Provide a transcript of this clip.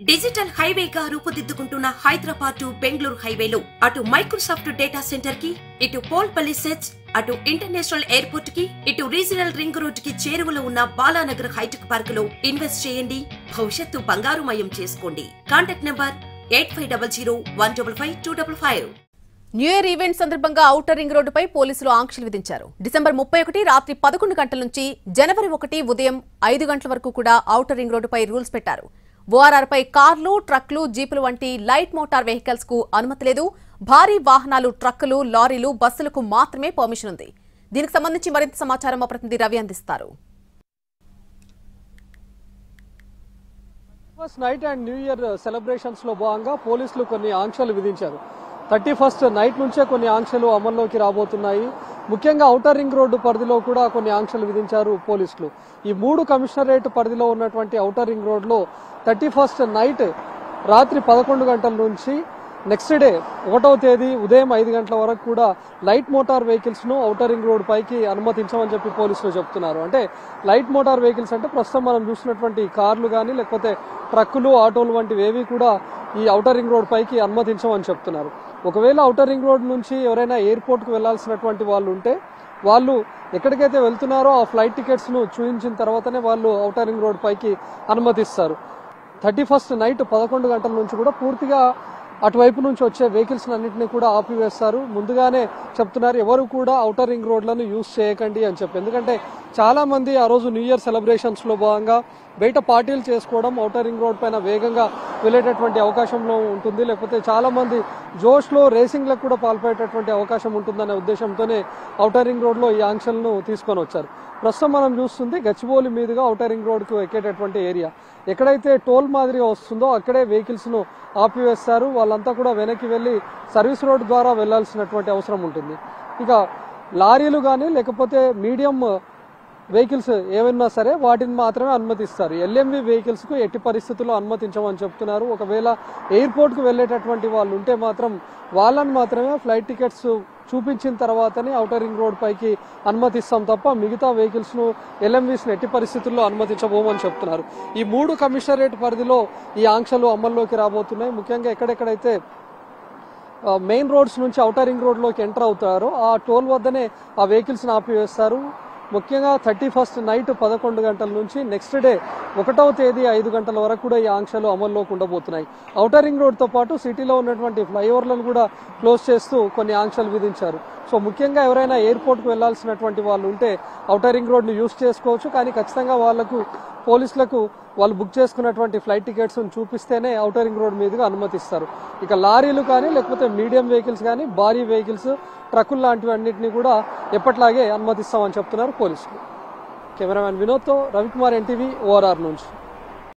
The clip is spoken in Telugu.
డిజిటల్ హైవేగా రూపుదిద్దుకుంటున్న హైదరాబాద్ టు బెంగళూరు హైవేలో అటు మైక్రోసాఫ్ట్ డేటా సెంటర్ కి, ఇటు పోల్పల్లి సెట్స్, అటు ఇంటర్నేషనల్ ఎయిర్పోర్ట్ కి, ఇటు రీజనల్ రింగ్ రోడ్ కి చేరువలో ఉన్న బాలానగర్ హైటెక్ పార్క్ లో ఇన్వెస్ట్ చేయండి. భవిష్యత్తు బంగారుమయం చేసుకోండి. Contact number 8500155255. New year event సందర్భంగా ఔటర్ రింగ్ రోడ్డుపై పోలీసులు ఆంక్షలు విధించారు. డిసెంబర్ 31 రాత్రి 11 గంటల నుంచి జనవరి 1 ఉదయం 5 గంటల వరకు కూడా ఔటర్ రింగ్ రోడ్డుపై రూల్స్ పెట్టారు. ఓఆర్ఆర్ పై కార్లు, ట్రక్లు, జీపులు వంటి లైట్ మోటార్ వెహికల్స్ కు అనుమతి లేదు. భారీ వాహనాలు, ట్రక్కులు, లారీలు, బస్సులకు మాత్రమే పర్మిషన్ ఉంది. దీనికి సంబంధించి మరింత సమాచారం మా ప్రతినిధి రవి అందిస్తారు. First night and new year celebrations లో భాగంగా పోలీసులు కొన్ని ఆంక్షలు విధించారు. 31st నైట్ నుంచే కొన్ని ఆంక్షలు అమల్లోకి రాబోతున్నాయి. ముఖ్యంగా ఔటర్ రింగ్ రోడ్డు పరిధిలో కూడా కొన్ని ఆంక్షలు విధించారు పోలీసులు. ఈ 3 కమిషనరేట్ పరిధిలో ఉన్నటువంటి ఔటర్ రింగ్ రోడ్లో 31st నైట్ రాత్రి 11 గంటల నుంచి నెక్స్ట్ డే 1వ తేదీ ఉదయం 5 గంటల వరకు కూడా లైట్ మోటార్ వెహికల్స్ ను ఔటర్ రింగ్ రోడ్ పైకి అనుమతించమని చెప్పి పోలీసులు చెప్తున్నారు. అంటే లైట్ మోటార్ వెహికల్స్ అంటే ప్రస్తుతం మనం చూసినటువంటి కార్లు కానీ లేకపోతే ట్రక్కులు, ఆటోలు వంటివి ఏవి కూడా ఈ ఔటర్ రింగ్ రోడ్ పైకి అనుమతించమని చెప్తున్నారు. ఒకవేళ ఔటర్ రింగ్ రోడ్ నుంచి ఎవరైనా ఎయిర్పోర్ట్ కు వెళ్లాల్సినటువంటి వాళ్ళు ఉంటే వాళ్ళు ఎక్కడికైతే వెళ్తున్నారో ఆ ఫ్లైట్ టికెట్స్ ను చూపించిన తర్వాతనే వాళ్ళు ఔటర్ రింగ్ రోడ్ పైకి అనుమతిస్తారు. 31st నైట్ 11 గంటల నుంచి కూడా పూర్తిగా అటువైపు నుంచి వచ్చే వెహికల్స్ అన్నింటినీ కూడా ఆపివేస్తారు. ముందుగానే చెప్తున్నారు ఎవరు కూడా ఔటర్ రింగ్ రోడ్లను యూజ్ చేయకండి అని చెప్పి. ఎందుకంటే చాలా మంది ఆ రోజు న్యూ ఇయర్ సెలబ్రేషన్స్ లో భాగంగా బయట పార్టీలు చేసుకోవడం, ఔటర్ రింగ్ రోడ్ పైన వేగంగా వెళ్లేటటువంటి అవకాశంలో ఉంటుంది. లేకపోతే చాలా మంది జోష్ లో రేసింగ్లకు కూడా పాల్పడేటటువంటి అవకాశం ఉంటుందనే ఉద్దేశంతోనే ఔటర్ రింగ్ రోడ్ లో ఈ ఆంక్షలను తీసుకొని వచ్చారు. ప్రస్తుతం మనం చూస్తుంది గచ్చిబౌలి మీదుగా ఔటర్ రింగ్ రోడ్ కు ఎక్కేటటువంటి ఏరియా. ఎక్కడైతే టోల్ మాదిరిగా వస్తుందో అక్కడే వెహికల్స్ ను ఆపివేస్తారు. వాళ్ళంతా కూడా వెనక్కి వెళ్లి సర్వీస్ రోడ్ ద్వారా వెళ్లాల్సినటువంటి అవసరం ఉంటుంది. ఇక లారీలు కానీ లేకపోతే మీడియం వెహికల్స్ ఏవైనా సరే వాటిని మాత్రమే అనుమతిస్తారు. ఎల్ఎంవి వెహికల్స్ కు ఎట్టి పరిస్థితుల్లో అనుమతించమని చెప్తున్నారు. ఒకవేళ ఎయిర్పోర్ట్ కు వెళ్లేటటువంటి వాళ్ళు ఉంటే మాత్రం వాళ్ళని మాత్రమే ఫ్లైట్ టికెట్స్ చూపించిన తర్వాతనే ఔటర్ రింగ్ రోడ్ పైకి అనుమతిస్తాం తప్ప మిగతా వెహికల్స్ ను, ఎల్ఎంవీస్ ను ఎట్టి పరిస్థితుల్లో అనుమతించబోమని చెప్తున్నారు. ఈ 3 కమిషనరేట్ పరిధిలో ఈ ఆంక్షలు అమల్లోకి రాబోతున్నాయి. ముఖ్యంగా ఎక్కడెక్కడైతే మెయిన్ రోడ్స్ నుంచి ఔటర్ రింగ్ రోడ్ లోకి ఎంటర్ అవుతారో ఆ టోల్ వద్దనే ఆ వెహికల్స్ ను ఆపివేస్తారు. ముఖ్యంగా 31st నైట్ 11 గంటల నుంచి నెక్స్ట్ డే 1వ తేదీ 5 గంటల వరకు కూడా ఈ ఆంక్షలు అమల్లోకి ఉండబోతున్నాయి. ఔటర్ రింగ్ రోడ్ తో పాటు సిటీలో ఉన్నటువంటి ఫ్లైఓవర్లను కూడా క్లోజ్ చేస్తూ కొన్ని ఆంక్షలు విధించారు. సో ముఖ్యంగా ఎవరైనా ఎయిర్పోర్ట్ కు వెళ్లాల్సినటువంటి వాళ్ళు ఉంటే ఔటర్ రింగ్ రోడ్ ను యూజ్ చేసుకోవచ్చు. కానీ ఖచ్చితంగా పోలీసులకు వాళ్ళు బుక్ చేసుకున్నటువంటి ఫ్లైట్ టికెట్స్ చూపిస్తేనే ఔటర్ రింగ్ రోడ్ మీదుగా అనుమతిస్తారు. ఇక లారీలు కానీ లేకపోతే మీడియం వెహికల్స్ కానీ భారీ వెహికల్స్, ట్రక్కులు లాంటివి అన్నింటినీ కూడా ఎప్పట్లాగే అనుమతిస్తామని చెప్తున్నారు పోలీసులు. కెమెరామ్యాన్ వినోద్తో రవికుమార్, NTV, ORR నుంచి.